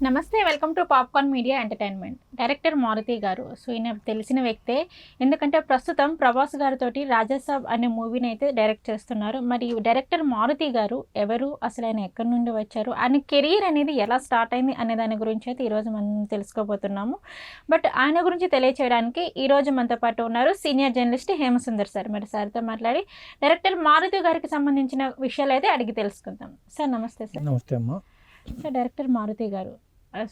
నమస్తే, welcome to popcorn media entertainment. Director Maruthi garu. So ఈయన తెలిసిన వ్యక్తే, ఎందుకంటే ప్రస్తుతం ప్రభాస్ గారితో రాజాసాబ్ అనే మూవీని అయితే డైరెక్ట్ చేస్తున్నారు. మరి డైరెక్టర్ మారుతి గారు ఎవరు, అసలు ఆయన ఎక్కడి నుండి వచ్చారు, ఆయన కెరీర్ అనేది ఎలా స్టార్ట్ అయింది అనే దాని గురించి అయితే ఈరోజు మనం తెలుసుకోబోతున్నాము. బట్ ఆయన గురించి తెలియచేయడానికి ఈరోజు మనతో పాటు ఉన్నారు సీనియర్ జర్నలిస్ట్ హేమసుందర్ సార్. మరి సార్తో మాట్లాడి డైరెక్టర్ మారుతి గారికి సంబంధించిన విషయాలు అయితే అడిగి తెలుసుకుందాం. సార్ నమస్తే. సార్ నమస్తే అమ్మా. Sir, director Maruthi garu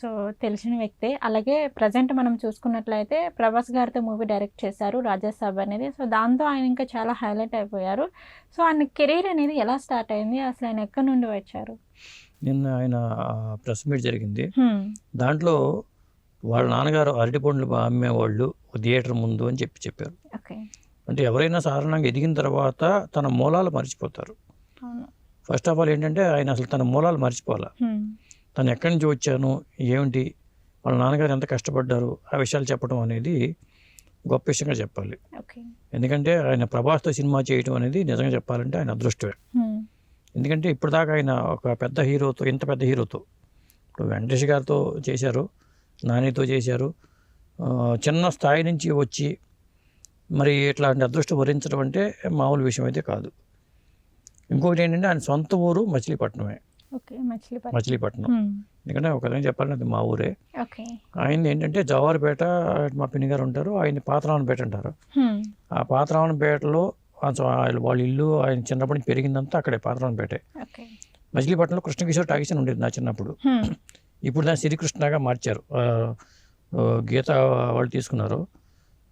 so తెలిసిన వ్యక్తే. అలాగే ప్రజెంట్ మనం చూసుకున్నట్లయితే ప్రభాస్ గారితో మూవీ డైరెక్ట్ చేశారు రాజాసాబ్ అనేది. సో దాంతో ఆయన ఇంకా చాలా హైలైట్ అయిపోయారు. సో ఆయన కెరీర్ అనేది ఎలా స్టార్ట్ అయింది, అసలు ఆయన ఎక్కడి నుండి వచ్చారు? నిన్న ఆయన ప్రెస్ మీట్ జరిగింది. దాంట్లో వాళ్ళ నాన్నగారు అరటిపండ్లు అమ్మేవాళ్ళు థియేటర్ ముందు అని చెప్పారు. ఓకే. అంటే ఎవరైనా సాధారణంగా ఎదిగిన తర్వాత తన మూలాలు మర్చిపోతారు. ఫస్ట్ ఆఫ్ ఆల్ ఏంటంటే ఆయన అసలు తన మూలాలు మర్చిపోవాలి. తను ఎక్కడి నుంచి వచ్చాను, ఏమిటి, వాళ్ళ నాన్నగారు ఎంత కష్టపడ్డారు, ఆ విషయాలు చెప్పడం అనేది గొప్ప విషయంగా చెప్పాలి. ఎందుకంటే ఆయన ప్రభాస్తో సినిమా చేయడం అనేది నిజంగా చెప్పాలంటే ఆయన అదృష్టమే. ఎందుకంటే ఇప్పటిదాకా ఆయన ఒక పెద్ద హీరోతో, ఇంత పెద్ద హీరోతో, ఇప్పుడు వెంకటేష్ గారితో చేశారు, నానితో చేశారు, చిన్న స్థాయి నుంచి వచ్చి మరి ఇట్లాంటి అదృష్టం వరించడం అంటే మామూలు విషయం అయితే కాదు. ఇంకొకటి ఏంటంటే ఆయన సొంత ఊరు మచిలీపట్నమే. మచిలీపట్నం. ఎందుకంటే ఒక విధంగా చెప్పాలంటే అది మా ఊరే. ఆయన ఏంటంటే జవారుపేట, మా పిన్ని గారు ఉంటారు, ఆయన పాతరావణపేట అంటారు. ఆ పాతరావణపేటలో వాళ్ళ ఇల్లు ఆయన చిన్నప్పటి నుంచి పెరిగిందంతా అక్కడే పాతరావణపేటే. మచిలీపట్నంలో కృష్ణకిషోర్ టాకీస్ అని ఉండేది నా చిన్నప్పుడు. ఇప్పుడు దాన్ని శ్రీకృష్ణగా మార్చారు. గీత వాళ్ళు తీసుకున్నారు,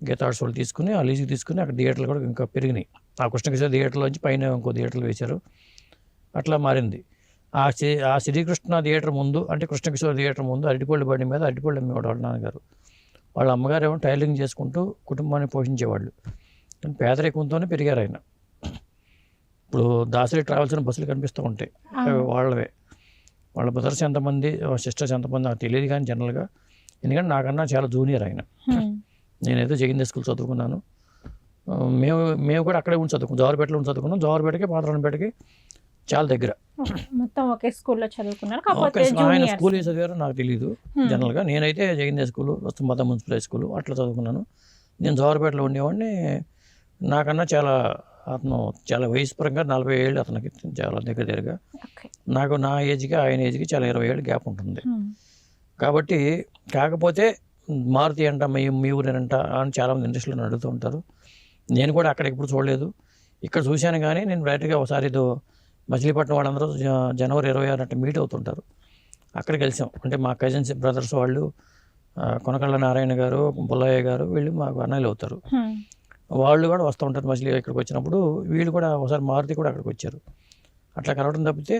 గీత ఆర్ట్స్ వాళ్ళు తీసుకుని ఆ లీజుకి తీసుకుని అక్కడ థియేటర్లు కూడా ఇంకా పెరిగినాయి. ఆ కృష్ణకిషోర్ థియేటర్లోంచి పైన ఇంకో థియేటర్లు వేశారు. అట్లా మారింది. ఆ శ్రీకృష్ణ థియేటర్ ముందు, అంటే కృష్ణకిషోర్ థియేటర్ ముందు అరటిపళ్ళు బండి మీద అరటిపళ్ళు అమ్మేవాడు వాళ్ళ నాన్నగారు. వాళ్ళ అమ్మగారు ఏమో టైలరింగ్ చేసుకుంటూ కుటుంబాన్ని పోషించేవాళ్ళు. పేదరికంతోనే పెరిగారు ఆయన. ఇప్పుడు దాసరికి రావాల్సిన బస్సులు కనిపిస్తూ ఉంటాయి, వాళ్ళవే. వాళ్ళ బ్రదర్స్ ఎంతమంది, సిస్టర్స్ ఎంతమంది నాకు తెలియదు కానీ జనరల్గా, ఎందుకంటే నాకన్నా చాలా జూనియర్ ఆయన. నేనైతే జగన్ స్కూల్ చదువుకున్నాను. మేము కూడా అక్కడే ఉండి చదువుకున్నాం, జవారుపేటలో ఉండి చదువుకున్నాం. జవారుపేటకి పాతరావణపేటకి చాలా దగ్గర. మొత్తం ఒకే స్కూల్లో చదువుకున్నారు. ఆయన స్కూల్ ఏ చదివారో నాకు తెలియదు జనరల్గా. నేనైతే జగన్ స్కూల్, వస్తుంబాద మున్సిపల్ హై స్కూల్ అట్లా చదువుకున్నాను. నేను జవారుపేటలో ఉండేవాడిని. నాకన్నా అతను చాలా వయసు పరంగా 40 ఏళ్ళు అతనికి చాలా దగ్గరగా. నాకు నా ఏజ్కి ఆయన ఏజ్కి చాలా 20 ఏళ్ళు గ్యాప్ ఉంటుంది. కాబట్టి కాకపోతే మారుతి అంట, మీ ఊరేనంట అని చాలామంది ఇండస్ట్రీలో అడుగుతూ ఉంటారు. నేను కూడా అక్కడ ఎప్పుడు చూడలేదు, ఇక్కడ చూశాను. కానీ నేను డైరెక్ట్గా ఒకసారి ఏదో మచిలీపట్నం వాళ్ళందరూ జనవరి 26 మీట్ అవుతుంటారు, అక్కడ కలిసాం. అంటే మా కజిన్స్ బ్రదర్స్ వాళ్ళు, కొనకళ్ళ నారాయణ గారు, బుల్లయ్య గారు, వీళ్ళు మాకు అన్నయ్యలు అవుతారు. వాళ్ళు కూడా వస్తూ ఉంటారు మచిలీ. ఇక్కడికి వచ్చినప్పుడు వీళ్ళు కూడా ఒకసారి మారుతి కూడా అక్కడికి వచ్చారు. అట్లా కలవడం తప్పితే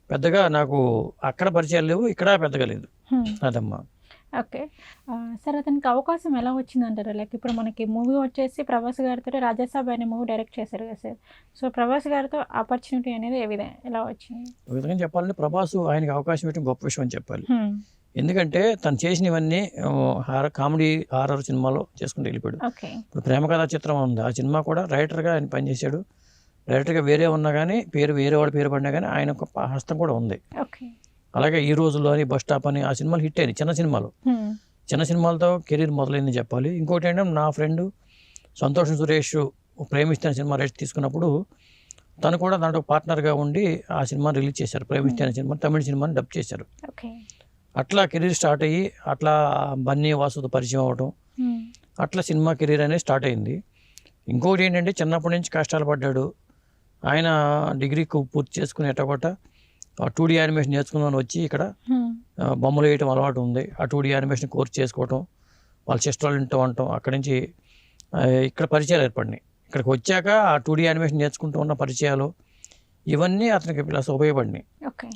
పెద్దగా నాకు అక్కడ పరిచయాలు లేవు, ఇక్కడ పెద్దగా లేదు. అదమ్మా. ఓకే సార్, అతనికి అవకాశం ఎలా వచ్చిందంటారు? లైక్ ఇప్పుడు మనకి మూవీ వచ్చేసి ప్రభాస్ గారితో రాజాసాబ్ అనే మూవీ డైరెక్ట్ చేశారు కదా సార్. సో ప్రభాస్ గారితో ఆపర్చునిటీ అనేది ఎలా వచ్చింది? ఒక విధంగా చెప్పాలంటే ప్రభాస్ ఆయనకి అవకాశం ఇవ్వడం గొప్ప విషయం అని చెప్పాలి. ఎందుకంటే తను చేసినవన్నీ కామెడీ హారర్ సినిమాలో చేసుకుంటూ వెళ్ళిపోయాడు. ఇప్పుడు ప్రేమ కథా చిత్రం ఉంది, ఆ సినిమా కూడా రైటర్గా ఆయన పనిచేశాడు. డైరెక్టర్గా వేరే ఉన్నా కానీ, వేరే వాడు పేరు పడినా కానీ ఆయన ఒక హస్తం కూడా ఉంది. అలాగే ఈ రోజుల్లో అని, బస్ స్టాప్ అని, ఆ సినిమాలు హిట్ అయ్యాయి. చిన్న సినిమాలతో కెరీర్ మొదలైందని చెప్పాలి. ఇంకోటి ఏంటంటే నా ఫ్రెండ్ సంతోషం సురేష్ ప్రేమిస్తే సినిమా రైట్స్ తీసుకున్నప్పుడు తను కూడా దాంట్లో పార్ట్నర్గా ఉండి ఆ సినిమాని రిలీజ్ చేశారు. ప్రేమిస్తే అనే సినిమా తమిళ సినిమాని డబ్ చేశారు. అట్లా కెరీర్ స్టార్ట్ అయ్యి, అట్లా బన్నీ వాసుతో పరిచయం అవ్వడం, అట్లా సినిమా కెరీర్ అనేది స్టార్ట్ అయింది. ఇంకోటి ఏంటంటే చిన్నప్పటి నుంచి కష్టాలు పడ్డాడు ఆయన. డిగ్రీ పూర్తి చేసుకుని ఎట్టగొట్ట 2D యానిమేషన్ నేర్చుకుందామని వచ్చి ఇక్కడ బొమ్మలు వేయటం అలవాటు ఉంది. ఆ 2D యానిమేషన్ కోర్స్ చేసుకోవటం, వాళ్ళ సిస్టర్ ఇంటూ ఉండటం, అక్కడి నుంచి ఇక్కడ పరిచయాలు ఏర్పడినాయి. ఇక్కడికి వచ్చాక ఆ 2D యానిమేషన్ నేర్చుకుంటూ ఉన్న పరిచయాలు ఇవన్నీ అతనికి ప్లస్ ఉపయోగపడినాయి.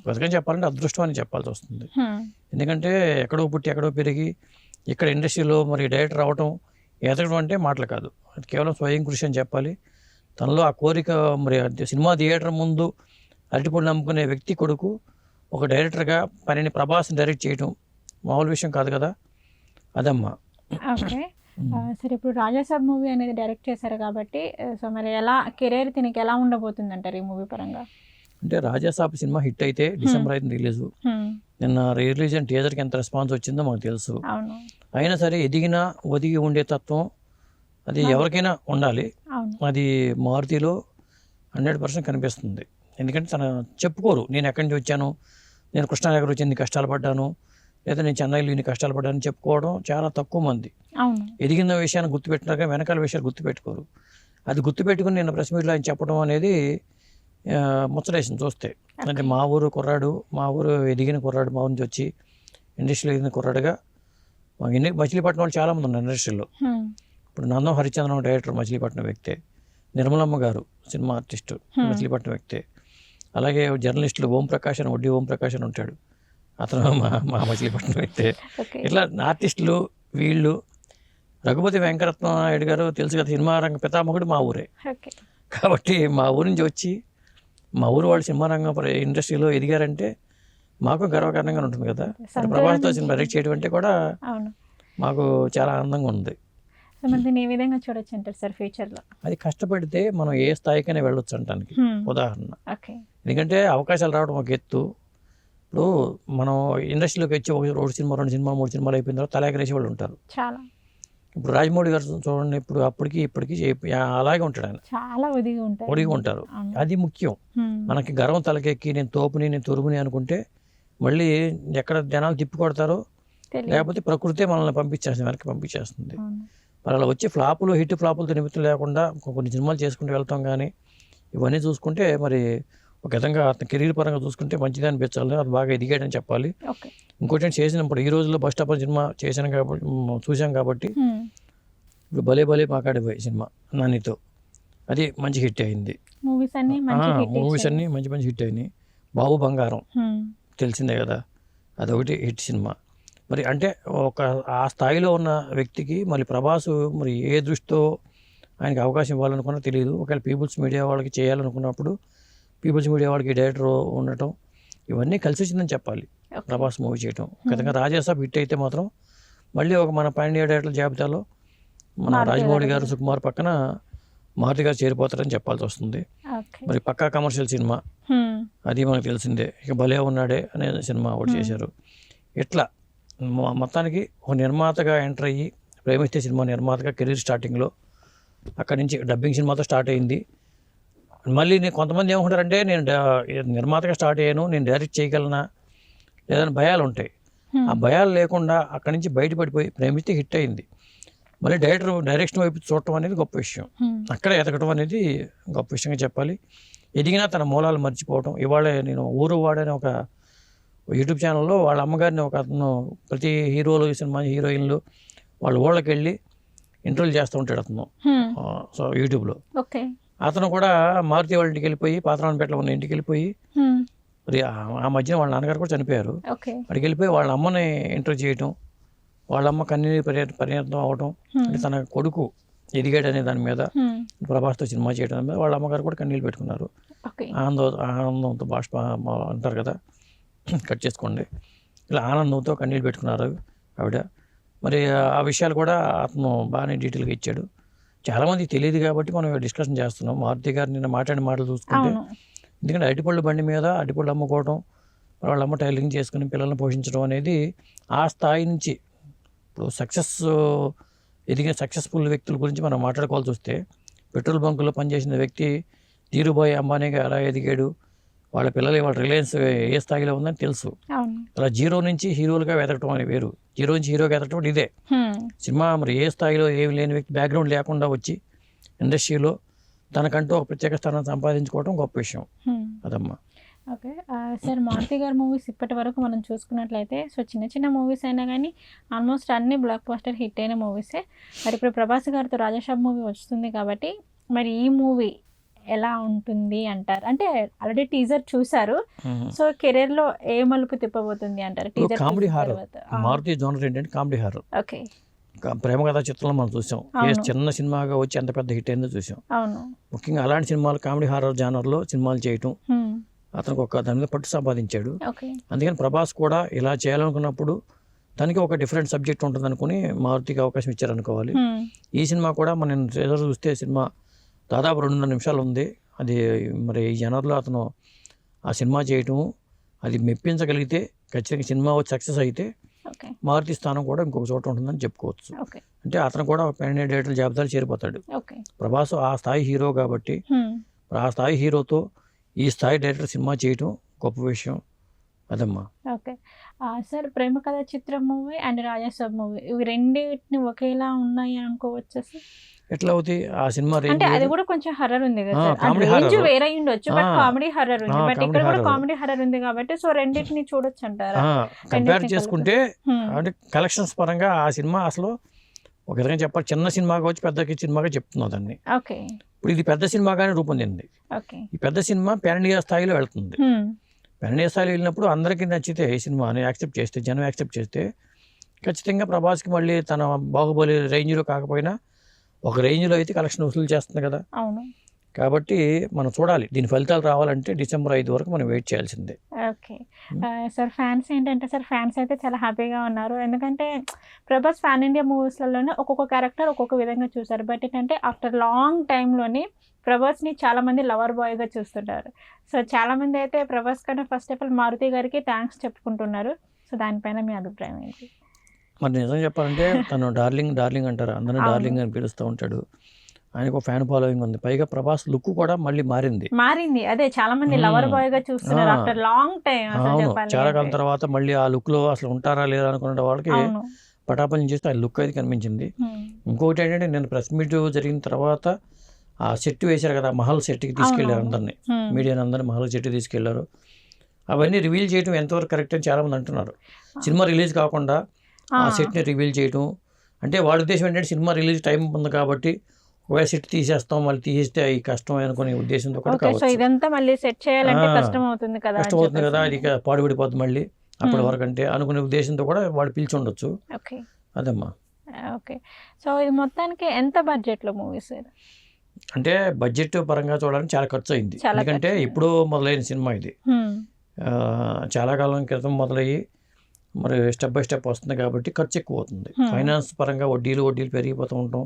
బతుకని చెప్పాలంటే అదృష్టం అని చెప్పాల్సి వస్తుంది. ఎందుకంటే ఎక్కడో పుట్టి ఎక్కడో పెరిగి ఇక్కడ ఇండస్ట్రీలో మరి డైరెక్టర్ అవటం, ఎదగడం అంటే మాటలు కాదు, అది కేవలం స్వయం కృషి అని చెప్పాలి. తనలో ఆ కోరిక, మరి సినిమా థియేటర్ ముందు అరటిపళ్ళు నమ్ముకునే వ్యక్తి కొడుకు ఒక డైరెక్టర్గా పనిని ప్రభాస్ని డైరెక్ట్ చేయడం మామూలు విషయం కాదు కదా. అదమ్మా. ఓకే సరే, ఇప్పుడు రాజాసాబ్ మూవీ అనేది డైరెక్ట్ చేశారు కాబట్టి, సో మరి ఎలా కెరీర్ తినకి ఎలా ఉండబోతుంది అంటారు ఈ మూవీ పరంగా? అంటే రాజాసాబ్ సినిమా హిట్ అయితే డిసెంబర్ 5 రిలీజు. నిన్న రిలీజ్ అయిన టీజర్కి ఎంత రెస్పాన్స్ వచ్చిందో మాకు తెలుసు. అయినా సరే ఎదిగిన ఒదిగి ఉండే తత్వం అది ఎవరికైనా ఉండాలి. అది మారుతిలో 100% కనిపిస్తుంది. ఎందుకంటే తన చెప్పుకోరు, నేను ఎక్కడి నుంచి వచ్చాను, నేను కృష్ణానగర్ వచ్చి ఇన్ని కష్టాలు పడ్డాను, లేదా నేను చెన్నైలో ఇన్ని కష్టాలు పడ్డాను చెప్పుకోవడం చాలా తక్కువ మంది. ఎదిగిన విషయాన్ని గుర్తుపెట్టినాక వెనకాల విషయాలు గుర్తుపెట్టుకోరు. అది గుర్తుపెట్టుకుని నేను ప్రెస్ మీట్లో ఆయన చెప్పడం అనేది ముచ్చటేసింది చూస్తే. అంటే మా ఊరు కుర్రాడు, మా ఊరు ఎదిగిన కుర్రాడు, మా ఊరి నుంచి వచ్చి ఇండస్ట్రీలో ఎదిగిన కుర్రాడుగా మచిలీపట్నం వాళ్ళు చాలామంది ఉన్నారు ఇండస్ట్రీలో. ఇప్పుడు నందం హరిచంద్రన్ డైరెక్టర్ మచిలీపట్నం వ్యక్తే, నిర్మలమ్మ గారు సినిమా ఆర్టిస్టు మచిలీపట్నం వ్యక్తే, అలాగే జర్నలిస్టులు ఓంప్రకాష్ అని వడ్డీ ఓంప్రకాష్ అని ఉంటాడు, అతను మా మచిలీపట్నం వ్యక్తే. ఇట్లా ఆర్టిస్టులు వీళ్ళు. రఘుపతి వెంకటరత్న నాయుడు గారు తెలుసు కదా, సినిమా రంగ పితామహుడు మా ఊరే. కాబట్టి మా ఊరి నుంచి వచ్చి మా ఊరు వాళ్ళు సినిమా రంగం ఇండస్ట్రీలో ఎదిగారంటే మాకు గర్వకారణంగా ఉంటుంది కదా. ప్రభాస్తో సినిమా డైరెక్ట్ చేయడం అంటే కూడా మాకు చాలా ఆనందంగా ఉంది. అది కష్టపడితే మనం ఏ స్థాయికైనా వెళ్ళొచ్చు అంటానికి ఉదాహరణ. ఎందుకంటే అవకాశాలు రావడం ఒక ఎత్తు. ఇప్పుడు మనం ఇండస్ట్రీలోకి వచ్చి ఒక సినిమా 2 సినిమా 3 సినిమాలు అయిపోయిన తర్వాత తలాగరేసే వాళ్ళు ఉంటారు చాలా. ఇప్పుడు రాజమౌళి గారు చూడండి, ఇప్పుడు అప్పటికి ఇప్పటికి అలాగే ఉంటాడు ఆయన, చాలా ఒడిగి ఉంటారు. అది ముఖ్యం. మనకి గర్వం తలకెక్కి నేను తోపుని నేను తురుగుని అనుకుంటే మళ్ళీ ఎక్కడ జనాలు తిప్పి కొడతారో, లేకపోతే ప్రకృతే మనల్ని పంపించేస్తుంది, వెనక్కి పంపించేస్తుంది. మరి అలా వచ్చి ఫ్లాపులు హిట్ ఫ్లాపులతో నిమిత్తం లేకుండా కొన్ని సినిమాలు చేసుకుంటూ వెళ్తాం. కానీ ఇవన్నీ చూసుకుంటే మరి ఒక విధంగా అతను కెరీర్ పరంగా చూసుకుంటే మంచిది అనిపించాలి, అది బాగా ఎదిగాడని చెప్పాలి. ఇంకోటి చేసినప్పుడు ఈ రోజుల్లో బస్ స్టాప్ సినిమా చేశాను కాబట్టి చూసాం కాబట్టి, ఇప్పుడు భలే భలే మాకాడిపోయి సినిమా నానితో అది మంచి హిట్ అయింది. మూవీస్ అన్నీ మంచి మంచి హిట్ అయినాయి. బాబు బంగారం తెలిసిందే కదా, అదొకటి హిట్ సినిమా. మరి అంటే ఒక ఆ స్థాయిలో ఉన్న వ్యక్తికి మళ్ళీ ప్రభాస్ మరి ఏ దృష్టితో ఆయనకి అవకాశం ఇవ్వాలనుకున్నా తెలియదు. ఒకవేళ పీపుల్స్ మీడియా వాళ్ళకి చేయాలనుకున్నప్పుడు పీపుల్స్ మీడియా వాళ్ళకి డైరెక్టర్ ఉండటం ఇవన్నీ కలిసి వచ్చిందని చెప్పాలి ప్రభాస్ మూవీ చేయటం. ఖచ్చితంగా రాజాసాబ్ హిట్ అయితే మాత్రం మళ్ళీ ఒక మన పాన్ ఇండియా డైరెక్టర్ జాబితాలో మన రాజమౌళి గారు, సుకుమార్ పక్కన మారుతి గారు చేరిపోతారని చెప్పాల్సి వస్తుంది. మరి పక్కా కమర్షియల్ సినిమా అది మనకు తెలిసిందే. ఇక భలే ఉన్నాడే అనే సినిమా ఒకటి చేశారు. ఇట్లా మొత్తానికి ఒక నిర్మాతగా ఎంటర్ అయ్యి ప్రేమిస్తే సినిమా నిర్మాతగా కెరీర్ స్టార్టింగ్లో అక్కడి నుంచి డబ్బింగ్ సినిమాతో స్టార్ట్ అయింది. మళ్ళీ నేను కొంతమంది ఏమంటారంటే నేను నిర్మాతగా స్టార్ట్ అయ్యాను, నేను డైరెక్ట్ చేయగలనా లేదని భయాలు ఉంటాయి. ఆ భయాలు లేకుండా అక్కడి నుంచి బయటపడిపోయి ప్రేమిస్తే హిట్ అయింది. మళ్ళీ డైరెక్షన్ వైపు చూడటం అనేది గొప్ప విషయం. అక్కడ ఎదగటం అనేది గొప్ప విషయంగా చెప్పాలి. ఎదిగినా తన మూలాలు మర్చిపోవటం. ఇవాళ నేను ఊరు వాడని ఒక యూట్యూబ్ ఛానల్లో వాళ్ళ అమ్మగారిని ఒక అతను ప్రతి హీరోలు సినిమా హీరోయిన్లు వాళ్ళ ఊళ్ళకి వెళ్ళి ఇంటర్వ్యూ చేస్తూ ఉంటాడు అతను. సో యూట్యూబ్లో అతను కూడా మారుతి వాళ్ళ ఇంటికి వెళ్ళిపోయి పాతరామపేటలో ఉన్న ఇంటికి వెళ్ళిపోయి మరి ఆ మధ్యన వాళ్ళ నాన్నగారు కూడా చనిపోయారు. అక్కడికి వెళ్ళిపోయి వాళ్ళ అమ్మని ఇంటర్వ్యూ చేయటం, వాళ్ళ అమ్మ కన్నీరు పరిణతం అవటం, అంటే తన కొడుకు ఎదిగాడు అనే దాని మీద ప్రభాస్తో సినిమా చేయడం మీద వాళ్ళ అమ్మగారు కూడా కన్నీళ్ళు పెట్టుకున్నారు. ఆనందంతో బాష్ప అంటారు కదా, కట్ చేసుకోండి, ఇలా ఆనందంతో కన్నీళ్ళు పెట్టుకున్నారు ఆవిడ. మరి ఆ విషయాలు కూడా అతను బాగానే డీటెయిల్గా ఇచ్చాడు. చాలామందికి తెలియదు కాబట్టి మనం డిస్కషన్ చేస్తున్నాం. మారుతి గారు నిన్న మాట్లాడిన మాటలు చూసుకుంటే, ఎందుకంటే అరటిపళ్ళు బండి మీద అరటిపళ్ళు అమ్ముకోవడం, వాళ్ళ అమ్మ టైలరింగ్ చేసుకుని పిల్లల్ని పోషించడం అనేది ఆ స్థాయి నుంచి ఇప్పుడు ఎదిగిన సక్సెస్ఫుల్ వ్యక్తుల గురించి మనం మాట్లాడుకోవాల్సి వస్తే, పెట్రోల్ బంకులో పనిచేసిన వ్యక్తి ధీరుభాయ్ అంబానీగా ఎలా ఎదిగాడు, వాళ్ళ పిల్లలు వాళ్ళ రిలయన్స్ ఏ స్థాయిలో ఉందని తెలుసు. అలా జీరో నుంచి హీరోలుగా ఎదగటం అని వేరు, జీరో నుంచి హీరోగా ఎదగటం ఇదే. సినిమా మరి ఏ స్థాయిలో ఏమి లేని వ్యక్తి బ్యాక్గ్రౌండ్ లేకుండా వచ్చి ఇండస్ట్రీలో తనకంటూ ఒక ప్రత్యేక స్థానం సంపాదించుకోవడం గొప్ప విషయం అదమ్మా. ఓకే సార్, మారుతి గారి మూవీస్ ఇప్పటి వరకు మనం చూసుకున్నట్లయితే సో చిన్న చిన్న మూవీస్ అయినా కానీ ఆల్మోస్ట్ అన్ని బ్లాక్ బస్టర్ హిట్ అయిన మూవీసే. మరి ఇప్పుడు ప్రభాస్ గారితో రాజాసాబ్ మూవీ వస్తుంది కాబట్టి మరి ఈ మూవీ ఎలా ఉంటుంది అంటారు? అంటే ఆల్రెడీ టీజర్ చూసారు, సో కెరీర్ లో ఏ మలుపు తిప్పబోతుంది అంటారు? Teaser comedy horror, Maruthi genre ఏంటంటే కామెడీ హారర్. ఓకే, ప్రేమ కథా చిత్రంలో మనం చూసాం, ఏ చిన్న సినిమాగా వచ్చి ఎంత పెద్ద హిట్ అయిందో చూసాం. ముఖ్యంగా అలాంటి సినిమాలు కామెడీ హారర్ జానర్లో సినిమాలు చేయటం అతనికి ఒక దాని మీద పట్టు సంపాదించాడు. అందుకని ప్రభాస్ కూడా ఇలా చేయాలనుకున్నప్పుడు తనకి ఒక డిఫరెంట్ సబ్జెక్ట్ ఉంటుంది అనుకుని మారుతికి అవకాశం ఇచ్చారనుకోవాలి. ఈ సినిమా కూడా మనం ట్రైలర్ చూస్తే సినిమా దాదాపు 2.5 నిమిషాలు ఉంది. అది మరి ఈ జనర్లో అతను ఆ సినిమా చేయటం అది మెప్పించగలిగితే ఖచ్చితంగా సినిమా సక్సెస్ అయితే ఓకే మారుతి స్థానం కూడా ఇంకొక చోట ఉంటుందని చెప్పుకోవచ్చు. ఓకే అంటే అతను కూడా పాన్ ఇండియా డైరెక్టర్ జాబితాలో చేరిపోతాడు. ఓకే ప్రభాస్ ఆ స్థాయి హీరో కాబట్టి ఆ స్థాయి హీరోతో ఈ స్థాయి డైరెక్టర్ సినిమా చేయటం గొప్ప విషయం అదమ్మా. ఓకే సార్, ప్రేమ కథ చిత్రం మూవీ అండ్ రాజాసాబ్ మూవీ ఇవి రెండింటిని ఒకేలా ఉన్నాయి అనుకోవచ్చు సార్? ఎట్లా అవుతాయి ఆ సినిమా రేంజ్ అంటే అది కూడా కొంచెం హర్రర్ ఉంది కదా సార్, కామెడీ రేంజ్ హర్రర్ వేరే ఉండొచ్చు బట్ కామెడీ హర్రర్ ఉంది, బట్ కామెడీ ఇక్కడ కూడా హర్రర్ కామెడీ హర్రర్ ఉంది కాబట్టి సో రెండింటిని చూడొచ్చు అంటారా? కంపేర్ రెండింటిని చేసుకుంటే అంటే కలెక్షన్స్ పరంగా ఆ సినిమా అసలు ఒక విధంగా చెప్పాలి చిన్న సినిమాగా వచ్చి పెద్ద సినిమాగా చెప్తున్నావు దాన్ని. ఓకే ఇప్పుడు ఇది పెద్ద సినిమాగానే రూపొందింది. ఓకే ఈ పెద్ద సినిమా పాన్ ఇండియా స్థాయిలో వెళ్తుంది. పాన్ ఇండియా స్థాయిలో వెళ్ళినప్పుడు అందరికీ నచ్చితే ఈ సినిమాని యాక్సెప్ట్ చేస్తే జనం యాక్సెప్ట్ చేస్తే ఖచ్చితంగా ప్రభాస్కి మళ్ళీ తన బాహుబలి రేంజ్లో కాకపోయినా ఒక రేంజ్లో అయితే కలెక్షన్ వసూలు చేస్తుంది కదా. అవును. కాబట్టి మనం చూడాలి దీని ఫలితాలు రావాలంటే December 5 వరకు మనం వెయిట్ చేయాల్సిందే. ఓకే సార్, ఫ్యాన్స్ ఏంటంటే సార్ ఫ్యాన్స్ అయితే చాలా హ్యాపీగా ఉన్నారు, ఎందుకంటే ప్రభాస్ పాన్ ఇండియా మూవీస్లలోనే ఒక్కొక్క క్యారెక్టర్ ఒక్కొక్క విధంగా చూసారు, బట్ ఏంటంటే ఆఫ్టర్ లాంగ్ టైంలోని ప్రభాస్ని చాలామంది లవర్ బాయ్గా చూస్తుంటారు. సో చాలామంది అయితే ప్రభాస్ కన్నా ఫస్ట్ ఆఫ్ ఆల్ మారుతి గారికి థ్యాంక్స్ చెప్పుకుంటున్నారు. సో దానిపైన మీ అభిప్రాయం ఏంటి? మరి నిజం చెప్పాలంటే తను డార్లింగ్ అంటారు, అందరూ డార్లింగ్ అని పిలుస్తూ ఉంటాడు. ఆయనకు ఫ్యాన్ ఫాలోయింగ్ ఉంది. పైగా ప్రభాస్ లుక్ కూడా మళ్ళీ మారింది. అదే చాలా మంది లవర్ బాయ్ గా చూస్తున్నారు ఆఫ్టర్ లాంగ్ టైం. అవును, చాలా కాలం తర్వాత మళ్ళీ ఆ లుక్ లో అసలు ఉంటారా లేదా అనుకున్న వాళ్ళకి పటాపంచం చేస్తే ఆ లుక్ అయితే కనిపించింది. ఇంకొకటి ఏంటంటే నేను ప్రెస్ మీట్ జరిగిన తర్వాత ఆ సెట్ వేశారు కదా, మహల్ సెట్కి తీసుకెళ్లారు అందరినీ, మీడియాని అందరినీ మహల్ సెట్కి తీసుకెళ్లారు. అవన్నీ రివీల్ చేయడం ఎంతవరకు కరెక్ట్ అని చాలా మంది అంటున్నారు. సినిమా రిలీజ్ కాకుండా ఆ సెట్ని రివీల్ చేయడం అంటే వాళ్ళ ఉద్దేశం ఏంటంటే సినిమా రిలీజ్ టైం ఉంది కాబట్టి ఒకవేళ సెట్ తీసేస్తాం మళ్ళీ తీసేస్తే అవి కష్టం అనుకునే ఉద్దేశంతో కూడా కావచ్చు. ఇదంతా మళ్ళీ సెట్ చేయాలంటే కష్టం అవుతుంది కదా, అది పాడుపడిపోతుంది మళ్ళీ అప్పటి వరకు అంటే అనుకునే ఉద్దేశంతో కూడా వాళ్ళు పిలిచి ఉండొచ్చు. అదమ్మా. ఓకే, సో ఇది మొత్తానికి ఎంత బడ్జెట్లో మూవీ సార్? అంటే బడ్జెట్ పరంగా చూడాలని చాలా ఖర్చు అయింది, ఎందుకంటే ఎప్పుడో మొదలైన సినిమా ఇది. చాలా కాలం క్రితం మొదలయ్యి మరి స్టెప్ బై స్టెప్ వస్తుంది కాబట్టి ఖర్చు ఎక్కువ అవుతుంది. ఫైనాన్స్ పరంగా వడ్డీలు పెరిగిపోతూ ఉంటాం.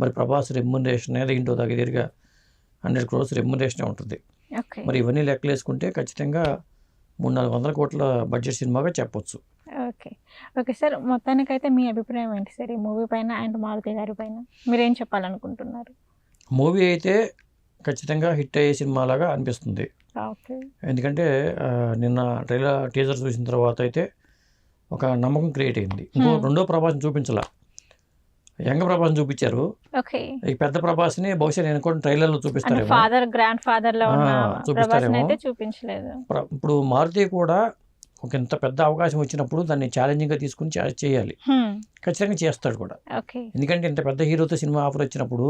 మరి ప్రభాస్ రెమ్యునరేషన్ అనేది ఇంటో దగ్గరగా 100 crores రెమ్యునరేషన్ ఉంటుంది. మరి ఇవన్నీ లెక్కలు వేసుకుంటే ఖచ్చితంగా 300-400 కోట్ల బడ్జెట్ సినిమాగా చెప్పొచ్చు. ఓకే సార్, మొత్తానికైతే మీ అభిప్రాయం ఏంటి సార్ ఈ మూవీ పైన అండ్ మారుతి గారి పైన మీరేం చెప్పాలనుకుంటున్నారు? మూవీ అయితే ఖచ్చితంగా హిట్ అయ్యే సినిమాలాగా అనిపిస్తుంది. ఎందుకంటే నిన్న టీజర్ చూసిన తర్వాత అయితే ఒక నమ్మకం క్రియేట్ అయింది. రెండో ప్రభాస్ని చూపించాల, యంగ్ ప్రభాస్ని చూపించారు. ఈ పెద్ద ప్రభాస్ని బహుశా నేను కూడా ట్రైలర్లో చూపిస్తారేమో, చూపించలేదు. ఇప్పుడు మారుతి కూడా ఒక ఇంత పెద్ద అవకాశం వచ్చినప్పుడు దాన్ని ఛాలెంజింగ్గా తీసుకుని చేయాలి, ఖచ్చితంగా చేస్తాడు కూడా. ఎందుకంటే ఇంత పెద్ద హీరోతో సినిమా ఆఫర్ వచ్చినప్పుడు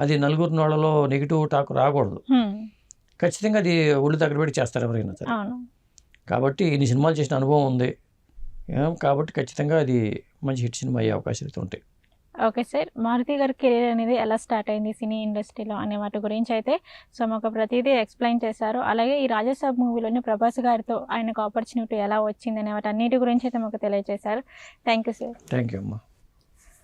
అది నలుగురు నోళ్ళలో నెగిటివ్ టాక్ రాకూడదు. ఖచ్చితంగా అది ఒళ్ళు దగ్గర పెట్టి చేస్తారు ఎవరైనా సరే. కాబట్టి ఇన్ని సినిమాలు చేసిన అనుభవం ఉంది కాబట్టి ఖచ్చితంగా అది మంచి హిట్ సినిమా అయ్యే అవకాశాలు ఉంటాయి. ఓకే సార్, మారుతి గారి కెరీర్ అనేది ఎలా స్టార్ట్ అయింది సినీ ఇండస్ట్రీలో అనే వాటి గురించి అయితే సో మాకు ప్రతిదీ ఎక్స్ప్లెయిన్ చేశారు. అలాగే ఈ రాజాసాబ్ మూవీలోని ప్రభాస్ గారితో ఆయనకు ఆపర్చునిటీ ఎలా వచ్చింది అనే వాటి అన్నిటి గురించి అయితే మాకు తెలియజేశారు. Thank you sir. Thank you అమ్మా.